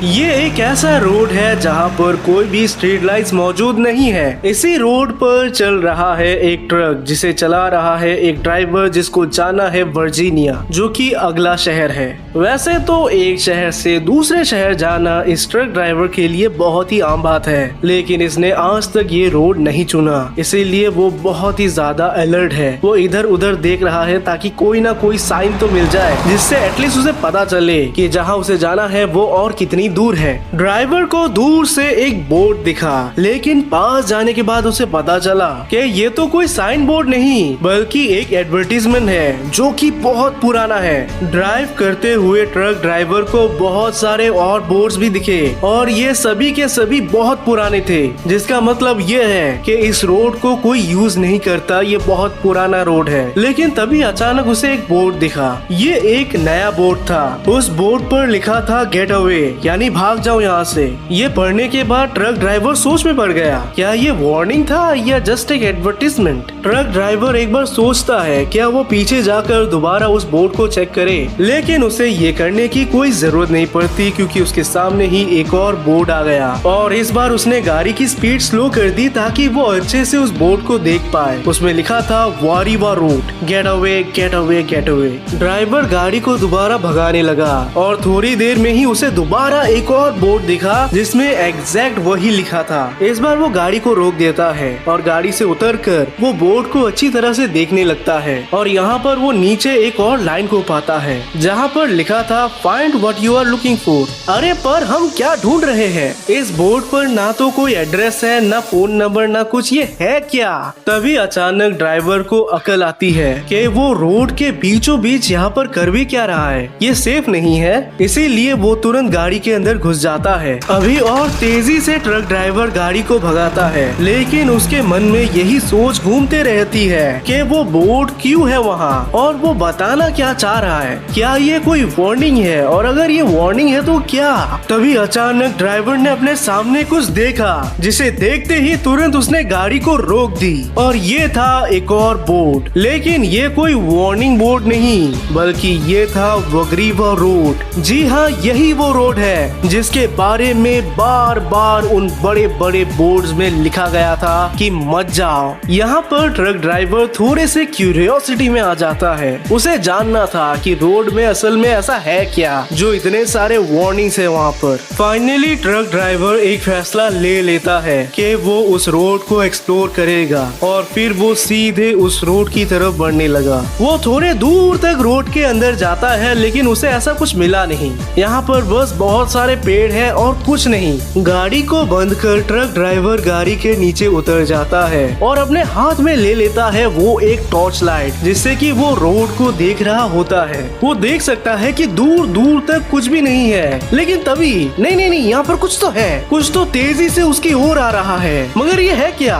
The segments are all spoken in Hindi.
ये एक ऐसा रोड है जहाँ पर कोई भी स्ट्रीट लाइट्स मौजूद नहीं है। इसी रोड पर चल रहा है एक ट्रक जिसे चला रहा है एक ड्राइवर जिसको जाना है वर्जीनिया, जो कि अगला शहर है। वैसे तो एक शहर से दूसरे शहर जाना इस ट्रक ड्राइवर के लिए बहुत ही आम बात है, लेकिन इसने आज तक ये रोड नहीं चुना, इसीलिए वो बहुत ही ज्यादा अलर्ट है। वो इधर उधर देख रहा है ताकि कोई ना कोई साइन तो मिल जाए जिससे एटलीस्ट उसे पता चले कि जहाँ उसे जाना है वो और कितनी दूर है। ड्राइवर को दूर से एक बोर्ड दिखा, लेकिन पास जाने के बाद उसे पता चला कि ये तो कोई साइन बोर्ड नहीं बल्कि एक एडवर्टीजमेंट है जो कि बहुत पुराना है। ड्राइव करते हुए ट्रक ड्राइवर को बहुत सारे और बोर्ड्स भी दिखे और ये सभी के सभी बहुत पुराने थे, जिसका मतलब ये है कि इस रोड को कोई यूज नहीं करता, ये बहुत पुराना रोड है। लेकिन तभी अचानक उसे एक बोर्ड दिखा। ये एक नया बोर्ड था। उस बोर्ड पर लिखा था गेट अवे, यानी भाग जाओ यहाँ से। ये पढ़ने के बाद ट्रक ड्राइवर सोच में पड़ गया, क्या ये वार्निंग था या जस्ट एक एडवर्टीजमेंट। ट्रक ड्राइवर एक बार सोचता है क्या वो पीछे जाकर दोबारा उस बोर्ड को चेक करे, लेकिन उसे ये करने की कोई जरूरत नहीं पड़ती क्योंकि उसके सामने ही एक और बोर्ड आ गया और इस बार उसने गाड़ी की स्पीड स्लो कर दी ताकि वो अच्छे से उस बोर्ड को देख पाए। उसमें लिखा था वारीवा road, get away get away get away. Driver गाड़ी को दोबारा भगाने लगा और थोड़ी देर में ही उसे दोबारा एक और बोर्ड दिखा जिसमें एग्जैक्ट वही लिखा था। इस बार वो गाड़ी को रोक देता है और गाड़ी से उतरकर वो बोर्ड को अच्छी तरह से देखने लगता है और यहाँ पर वो नीचे एक और लाइन को पाता है जहाँ पर लिखा था find what you are looking for. अरे पर हम क्या ढूंढ रहे हैं? इस बोर्ड पर ना तो कोई एड्रेस है, ना फोन नंबर, ना कुछ। ये है क्या? तभी अचानक ड्राइवर को अकल आती है कि वो रोड के बीचों बीच यहाँ पर कर भी क्या रहा है, ये सेफ नहीं है। इसीलिए वो तुरंत गाड़ी के अंदर घुस जाता है। अभी और तेजी से ट्रक ड्राइवर गाड़ी को भगाता है, लेकिन उसके मन में यही सोच घूमते रहती है कि वो बोर्ड क्यों है वहाँ और वो बताना क्या चाह रहा है। क्या ये कोई वार्निंग है, और अगर ये वार्निंग है तो क्या? तभी अचानक ड्राइवर ने अपने सामने कुछ देखा जिसे देखते ही तुरंत उसने गाड़ी को रोक दी और ये था एक और बोर्ड, लेकिन ये कोई वार्निंग बोर्ड नहीं बल्कि ये था वगरीवा रोड। जी हाँ, यही वो रोड है जिसके बारे में बार बार उन बड़े बड़े बोर्ड्स में लिखा गया था कि मत जाओ। यहाँ पर ट्रक ड्राइवर थोड़े से क्यूरियोसिटी में आ जाता है। उसे जानना था कि रोड में असल में ऐसा है क्या जो इतने सारे वार्निंग्स है वहाँ पर। फाइनली ट्रक ड्राइवर एक फैसला ले लेता है कि वो उस रोड को एक्सप्लोर करेगा और फिर वो सीधे उस रोड की तरफ बढ़ने लगा। वो थोड़े दूर तक रोड के अंदर जाता है लेकिन उसे ऐसा कुछ मिला नहीं। यहाँ पर बस बहुत सारे पेड़ हैं और कुछ नहीं। गाड़ी को बंद कर ट्रक ड्राइवर गाड़ी के नीचे उतर जाता है और अपने हाथ में ले लेता है वो एक टॉर्च लाइट, जिससे कि वो रोड को देख रहा होता है। वो देख सकता है कि दूर दूर तक कुछ भी नहीं है, लेकिन तभी नहीं, यहाँ पर कुछ तो है। कुछ तो तेजी से उसकी ओर आ रहा है, मगर ये है क्या?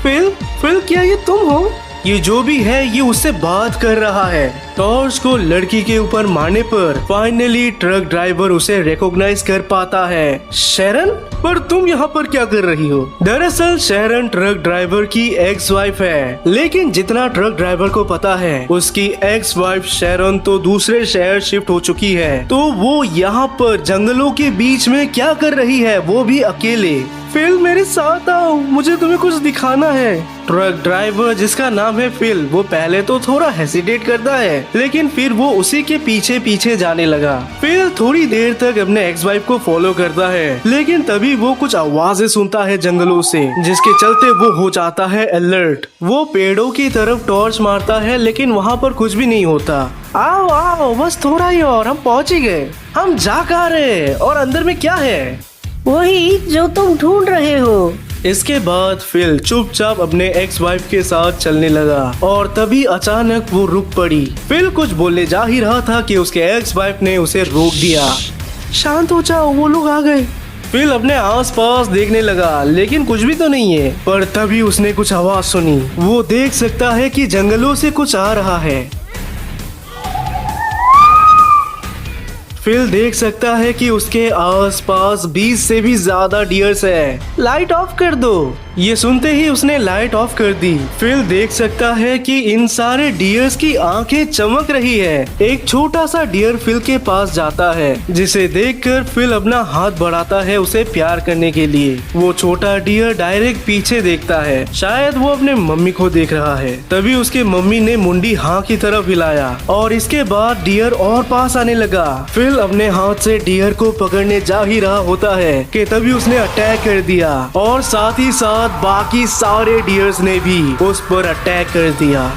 फिल क्या ये तुम हो? ये जो भी है ये उससे बात कर रहा है। टॉर्च को लड़की के ऊपर मारने पर फाइनली ट्रक ड्राइवर उसे रिकॉग्नाइज कर पाता है। शैरन, पर तुम यहाँ पर क्या कर रही हो? दरअसल शैरन ट्रक ड्राइवर की एक्स वाइफ है, लेकिन जितना ट्रक ड्राइवर को पता है उसकी एक्स वाइफ शैरन तो दूसरे शहर शिफ्ट हो चुकी है, तो वो यहाँ पर जंगलों के बीच में क्या कर रही है, वो भी अकेले। फिल, मेरे साथ आओ, मुझे तुम्हें कुछ दिखाना है। ट्रक ड्राइवर जिसका नाम है फिल, वो पहले तो थोड़ा हेसिटेट करता है, लेकिन फिर वो उसी के पीछे पीछे जाने लगा। फिल थोड़ी देर तक अपने एक्स वाइफ को फॉलो करता है, लेकिन तभी वो कुछ आवाजें सुनता है जंगलों से, जिसके चलते वो हो जाता है अलर्ट। वो पेड़ों की तरफ टॉर्च मारता है, लेकिन वहाँ पर कुछ भी नहीं होता। आओ आओ, बस थोड़ा ही और हम पहुँच ही गए। हम जा कहाँ रहे और अंदर में क्या है? वही जो तुम ढूंढ रहे हो। इसके बाद फिल चुपचाप अपने एक्स वाइफ के साथ चलने लगा और तभी अचानक वो रुक पड़ी। फिल कुछ बोलने जा ही रहा था कि उसके एक्स वाइफ ने उसे रोक दिया। शांत हो जाओ, वो लोग आ गए। फिल अपने आसपास देखने लगा, लेकिन कुछ भी तो नहीं है। पर तभी उसने कुछ आवाज सुनी। वो देख सकता है कि जंगलों से कुछ आ रहा है। फिल देख सकता है कि उसके आसपास 20 से भी ज्यादा डियर्स है। लाइट ऑफ कर दो। ये सुनते ही उसने लाइट ऑफ कर दी। फिल देख सकता है कि इन सारे डियर्स की आंखें चमक रही है। एक छोटा सा डियर फिल के पास जाता है, जिसे देखकर फिल अपना हाथ बढ़ाता है उसे प्यार करने के लिए। वो छोटा डियर डायरेक्ट पीछे देखता है, शायद वो अपने मम्मी को देख रहा है। तभी उसके मम्मी ने मुंडी हाँ की तरफ हिलाया और इसके बाद डियर और पास आने लगा। फिल अपने हाथ से डियर को पकड़ने जा ही रहा होता है कि तभी उसने अटैक कर दिया और साथ ही साथ बाकी सारे डियर्स ने भी उस पर अटैक कर दिया।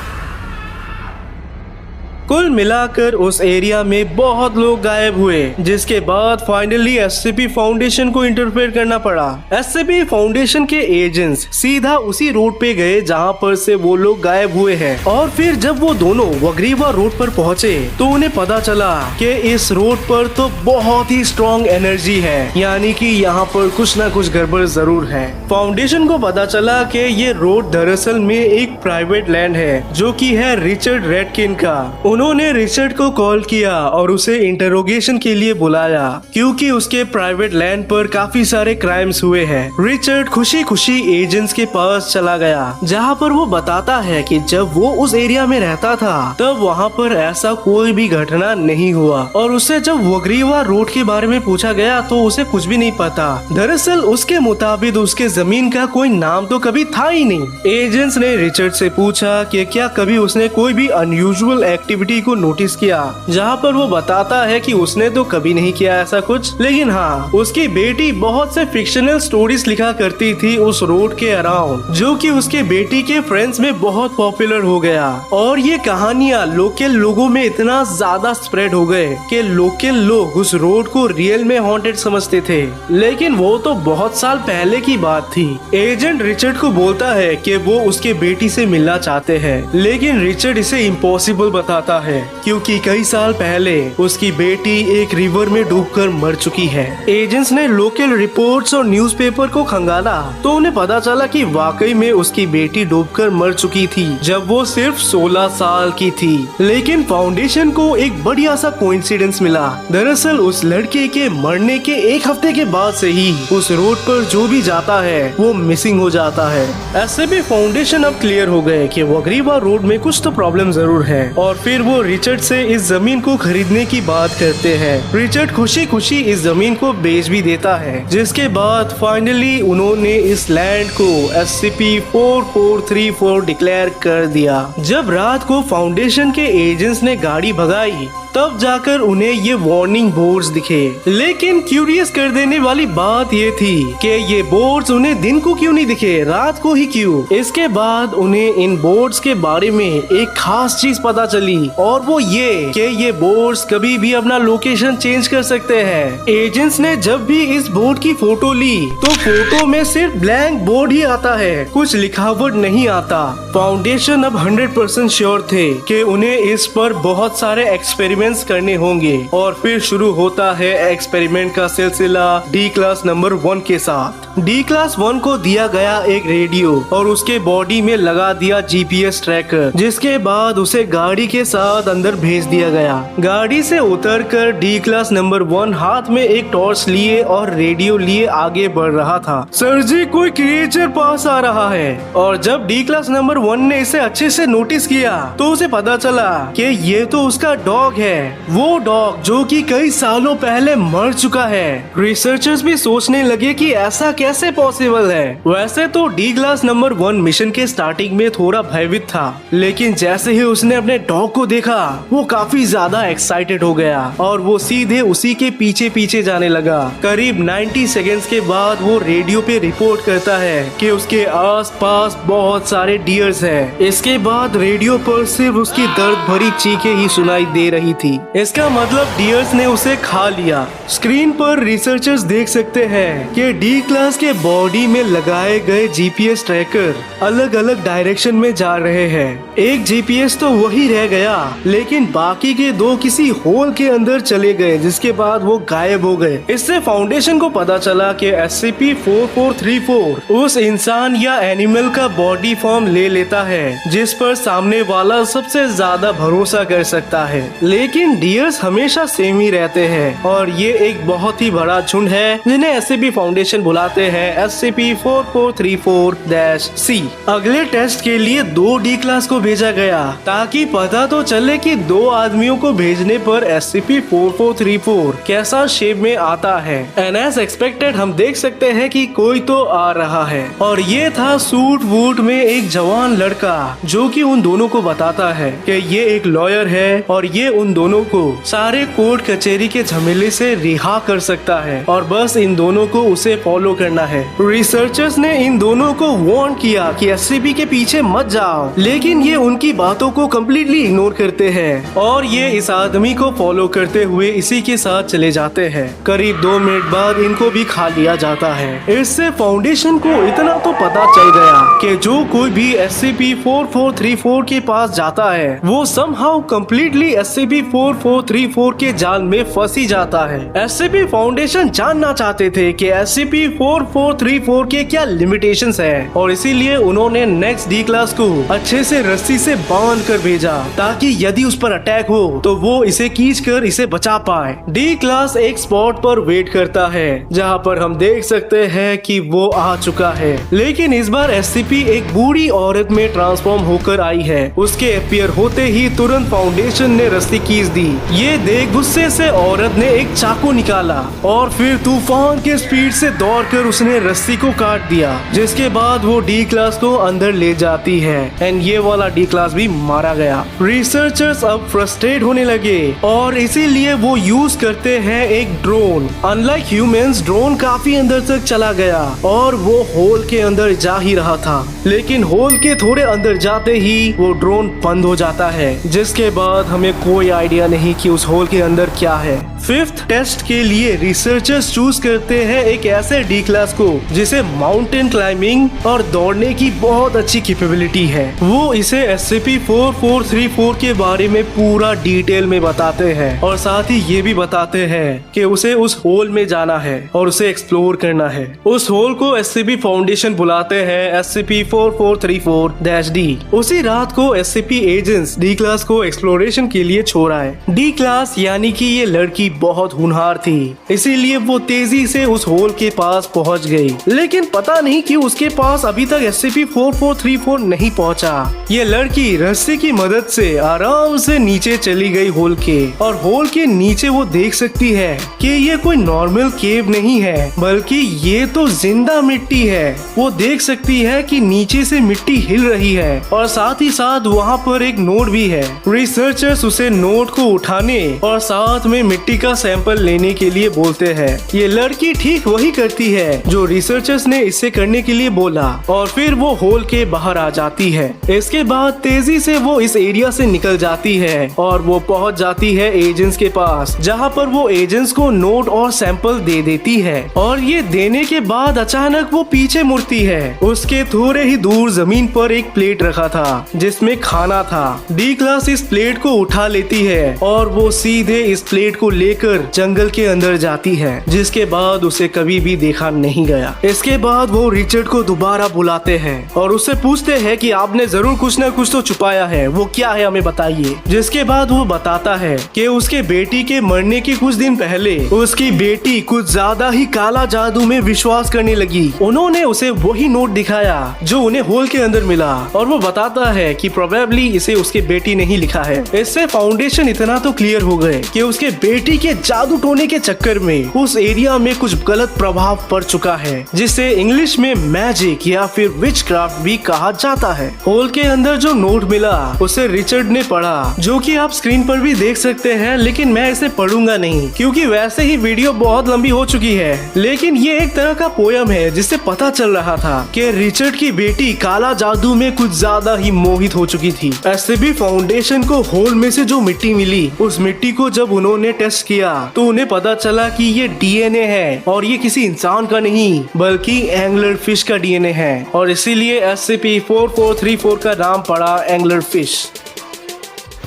कुल मिलाकर उस एरिया में बहुत लोग गायब हुए, जिसके बाद फाइनली एससीपी फाउंडेशन को इंटरफेयर करना पड़ा। एससीपी फाउंडेशन के एजेंट्स सीधा उसी रोड पे गए जहां पर से वो लोग गायब हुए हैं और फिर जब वो दोनों वग्रीवा रोड पर पहुंचे तो उन्हें पता चला कि इस रोड पर तो बहुत ही स्ट्रॉन्ग एनर्जी है, यानी कि यहाँ पर कुछ ना कुछ गड़बड़ जरूर है। फाउंडेशन को पता चला कि ये रोड दरअसल में एक प्राइवेट लैंड है जो कि है रिचर्ड रेडकिन का। उन्होंने रिचर्ड को कॉल किया और उसे इंटरोगेशन के लिए बुलाया क्योंकि उसके प्राइवेट लैंड पर काफी सारे क्राइम्स हुए हैं। रिचर्ड खुशी खुशी एजेंट्स के पास चला गया जहां पर वो बताता है कि जब वो उस एरिया में रहता था तब वहां पर ऐसा कोई भी घटना नहीं हुआ और उससे जब वग्रीवा रोड के बारे में पूछा गया तो उसे कुछ भी नहीं पता। दरअसल उसके मुताबिक उसके जमीन का कोई नाम तो कभी था ही नहीं। एजेंट्स ने रिचर्ड से पूछा कि क्या कभी उसने कोई भी अनयूजुअल एक्टिविटी को नोटिस किया, जहां पर वो बताता है कि उसने तो कभी नहीं किया ऐसा कुछ, लेकिन हाँ उसकी बेटी बहुत से फिक्शनल स्टोरीज लिखा करती थी उस रोड के अराउंड, जो कि उसके बेटी के फ्रेंड्स में बहुत पॉपुलर हो गया और ये कहानियां लोकल लोगों में इतना ज्यादा स्प्रेड हो गए कि लोकल लोग उस रोड को रियल में हॉन्टेड समझते थे। लेकिन वो तो बहुत साल पहले की बात थी। एजेंट रिचर्ड को बोलता है कि वो उसके बेटी से मिलना चाहते हैं, लेकिन रिचर्ड इसे इम्पॉसिबल बताता है क्योंकि कई साल पहले उसकी बेटी एक रिवर में डूबकर मर चुकी है। एजेंट्स ने लोकल रिपोर्ट्स और न्यूज़पेपर को खंगाला तो उन्हें पता चला कि वाकई में उसकी बेटी डूबकर मर चुकी थी जब वो सिर्फ 16 साल की थी। लेकिन फाउंडेशन को एक बढ़िया सा कोइंसिडेंस मिला। दरअसल उस लड़के के मरने के एक हफ्ते के बाद से ही उस रोड पर जो भी जाता है वो मिसिंग हो जाता है। ऐसे भी फाउंडेशन अब क्लियर हो गए कि वग्रीवा रोड में कुछ तो प्रॉब्लम जरूर है और फिर वो रिचर्ड से इस जमीन को खरीदने की बात करते हैं। रिचर्ड खुशी खुशी इस जमीन को बेच भी देता है, जिसके बाद फाइनली उन्होंने इस लैंड को SCP-4434 डिक्लेयर कर दिया। जब रात को फाउंडेशन के एजेंट्स ने गाड़ी भगाई तब जाकर उन्हें ये वार्निंग बोर्ड्स दिखे। लेकिन क्यूरियस कर देने वाली बात ये थी कि ये बोर्ड्स उन्हें दिन को क्यों नहीं दिखे, रात को ही क्यों। इसके बाद उन्हें इन बोर्ड्स के बारे में एक खास चीज पता चली और वो ये कि ये बोर्ड्स कभी भी अपना लोकेशन चेंज कर सकते हैं। एजेंट्स ने जब भी इस बोर्ड की फोटो ली तो फोटो में सिर्फ ब्लैंक बोर्ड ही आता है, कुछ लिखावट नहीं आता। फाउंडेशन अब 100% श्योर थे कि उन्हें इस पर बहुत सारे एक्सपेरिमेंट करने होंगे और फिर शुरू होता है एक्सपेरिमेंट का सिलसिला डी क्लास नंबर 1 के साथ। डी क्लास 1 को दिया गया एक रेडियो और उसके बॉडी में लगा दिया जीपीएस ट्रैकर, जिसके बाद उसे गाड़ी के साथ अंदर भेज दिया गया। गाड़ी से उतरकर डी क्लास नंबर 1 हाथ में एक टॉर्च लिए और रेडियो लिए आगे बढ़ रहा था। सर जी, कोई क्रिएचर पास आ रहा है। और जब डी क्लास नंबर 1 ने इसे अच्छे से नोटिस किया तो उसे पता चला कि ये तो उसका डॉग है, वो डॉग जो कि कई सालों पहले मर चुका है। रिसर्चर्स भी सोचने लगे कि ऐसा कैसे पॉसिबल है। वैसे तो डी क्लास नंबर 1 मिशन के स्टार्टिंग में थोड़ा भयभीत था, लेकिन जैसे ही उसने अपने डॉग को देखा वो काफी ज्यादा एक्साइटेड हो गया और वो सीधे उसी के पीछे पीछे जाने लगा। करीब 90 सेकेंड्स के बाद वो रेडियो पे रिपोर्ट करता है कि उसके आसपास बहुत सारे डियर्स हैं। इसके बाद रेडियो पर सिर्फ उसकी दर्द भरी चीखें ही सुनाई दे रही थी। इसका मतलब डियर्स ने उसे खा लिया। स्क्रीन पर रिसर्चर्स देख सकते हैं कि डी क्लास क्लास के बॉडी में लगाए गए जीपीएस ट्रैकर अलग अलग डायरेक्शन में जा रहे हैं। एक जीपीएस तो वही रह गया, लेकिन बाकी के दो किसी होल के अंदर चले गए, जिसके बाद वो गायब हो गए। इससे फाउंडेशन को पता चला कि SCP-4434 उस इंसान या एनिमल का बॉडी फॉर्म ले लेता है जिस पर सामने वाला सबसे ज्यादा भरोसा कर सकता है। लेकिन डियर्स हमेशा सेम ही रहते हैं और ये एक बहुत ही बड़ा झुंड है जिन्हें SCP फाउंडेशन बुलाते हैं SCP-4434-C। अगले टेस्ट के लिए 2 डी क्लास को भेजा गया ताकि पता तो चले कि 2 आदमियों को भेजने पर SCP-4434 कैसा शेप में आता है। एंड एज एक्सपेक्टेड हम देख सकते हैं कि कोई तो आ रहा है और ये था सूट वूट में एक जवान लड़का जो कि उन दोनों को बताता है कि ये एक लॉयर है और ये उन दोनों को सारे कोर्ट कचहरी के झमेले से रिहा कर सकता है और बस इन दोनों को उसे फॉलो करना है। रिसर्चर्स ने इन दोनों को वार्न किया कि SCP के पीछे मत जाओ, लेकिन ये उनकी बातों को कम्प्लीटली इग्नोर करते हैं और ये इस आदमी को फॉलो करते हुए इसी के साथ चले जाते हैं। करीब 2 मिनट बाद इनको भी खा लिया जाता है। इससे फाउंडेशन को इतना तो पता चल गया कि जो कोई भी SCP-4434 के पास जाता है वो समहाउ कम्प्लीटली SCP-4434 के जाल में फंसी जाता है। SCP फाउंडेशन जानना चाहते थे कि SCP-4434 के क्या लिमिटेशंस है और इसीलिए उन्होंने नेक्स्ट डी क्लास को अच्छे से रस्सी से बांध कर भेजा ताकि यदि उस पर अटैक हो तो वो इसे खींच कर इसे बचा पाए। डी क्लास एक स्पॉट पर वेट करता है जहां पर हम देख सकते हैं कि वो आ चुका है, लेकिन इस बार SCP एक बूढ़ी औरत में ट्रांसफॉर्म होकर आई है। उसके अपीयर होते ही तुरंत फाउंडेशन ने रस्सी खींच दी। ये देख गुस्से से औरत ने एक चाकू निकाला और फिर तूफान के स्पीड से दौड़कर उसने रस्सी को काट दिया, जिसके बाद वो डी क्लास को अंदर ले जाती है एंड ये वाला डी क्लास भी मारा गया। रिसर्चर्स अब फ्रस्ट्रेट होने लगे और इसीलिए वो यूज करते हैं एक ड्रोन। अनलाइक ह्यूमंस, ड्रोन काफी अंदर तक चला गया और वो होल के अंदर जा ही रहा था, लेकिन होल के थोड़े अंदर जाते ही वो ड्रोन बंद हो जाता है, जिसके बाद हमें कोई आइडिया नहीं कि उस होल के अंदर क्या है। 5th टेस्ट के लिए रिसर्चर्स चूज करते हैं एक ऐसे डी क्लास को जिसे माउंटेन क्लाइंबिंग और दौड़ने की बहुत अच्छी कैपेबिलिटी है। वो इसे SCP-4434 के बारे में पूरा डिटेल में बताते हैं और साथ ही ये भी बताते हैं कि उसे उस होल में जाना है और उसे एक्सप्लोर करना है। उस होल को SCP फाउंडेशन बुलाते हैं SCP-4434-D। उसी रात को SCP एजेंट्स डी क्लास को एक्सप्लोरेशन के लिए छोड़ाए। डी क्लास यानी कि ये लड़की बहुत होनहार थी, इसीलिए वो तेजी से उस होल के पास पहुंच गई, लेकिन पता नहीं कि उसके पास अभी तक SCP-4434 नहीं पहुंचा। ये लड़की रस्सी की मदद से आराम से नीचे चली गई होल के, और होल के नीचे वो देख सकती है कि ये कोई नॉर्मल केव नहीं है, बल्कि ये तो जिंदा मिट्टी है। वो देख सकती है कि नीचे से मिट्टी हिल रही है और साथ ही साथ वहाँ पर एक नोट भी है। रिसर्चर्स उसे नोट को उठाने और साथ में मिट्टी का सैंपल लेने के लिए बोलते हैं। ये लड़की ठीक वही करती है जो रिसर्चर्स ने इससे करने के लिए बोला और फिर वो होल के बाहर आ जाती है। इसके बाद तेजी से वो इस एरिया से निकल जाती है और वो पहुंच जाती है एजेंट्स के पास, जहां पर वो एजेंट्स को नोट और सैंपल दे देती है और ये देने के बाद अचानक वो पीछे मुड़ती है। उसके थोड़े ही दूर जमीन पर एक प्लेट रखा था जिसमें खाना था। डी क्लास इस प्लेट को उठा लेती है और वो सीधे इस प्लेट को लेकर जंगल के अंदर जाती है, जिसके बाद उसे कभी भी देखा नहीं गया। इसके बाद वो रिचर्ड को दोबारा बुलाते हैं और उससे पूछते हैं कि आपने जरूर कुछ न कुछ तो छुपाया है, वो क्या है हमें बताइए। जिसके बाद वो बताता है कि उसके बेटी के मरने के कुछ दिन पहले उसकी बेटी कुछ ज्यादा ही काला जादू में विश्वास करने लगी। उन्होंने उसे वही नोट दिखाया जो उन्हें होल के अंदर मिला और वो बताता है कि प्रोबेबली इसे उसके बेटी ने ही लिखा है। इससे फाउंडेशन इतना तो क्लियर हो गए कि उसके बेटी के जादू टोने के चक्कर में उस एरिया में कुछ गलत प्रभाव पड़ चुका है, जिसे इंग्लिश में मैजिक या फिर विचक्राफ्ट भी कहा जाता है। होल के अंदर जो नोट मिला उसे रिचर्ड ने पढ़ा, जो कि आप स्क्रीन पर भी देख सकते हैं, लेकिन मैं इसे पढ़ूंगा नहीं क्योंकि वैसे ही वीडियो बहुत लंबी हो चुकी है। लेकिन ये एक तरह का पोयम है जिससे पता चल रहा था कि रिचर्ड की बेटी काला जादू में कुछ ज्यादा ही मोहित हो चुकी थी। SCP फाउंडेशन को होल में से जो मिट्टी मिली, उस मिट्टी को जब उन्होंने टेस्ट किया तो उन्हें पता चला कि ये DNA है और ये किसी इंसान का नहीं बल्कि एंगलर फिश का डीएनए है और इसीलिए SCP-4434 का नाम पड़ा एंगलर फिश।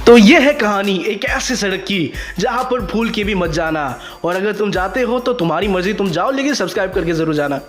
तो ये है कहानी एक ऐसी सड़क की जहां पर भूल के भी मत जाना, और अगर तुम जाते हो तो तुम्हारी मर्जी, तुम जाओ लेकिन सब्सक्राइब करके जरूर जाना।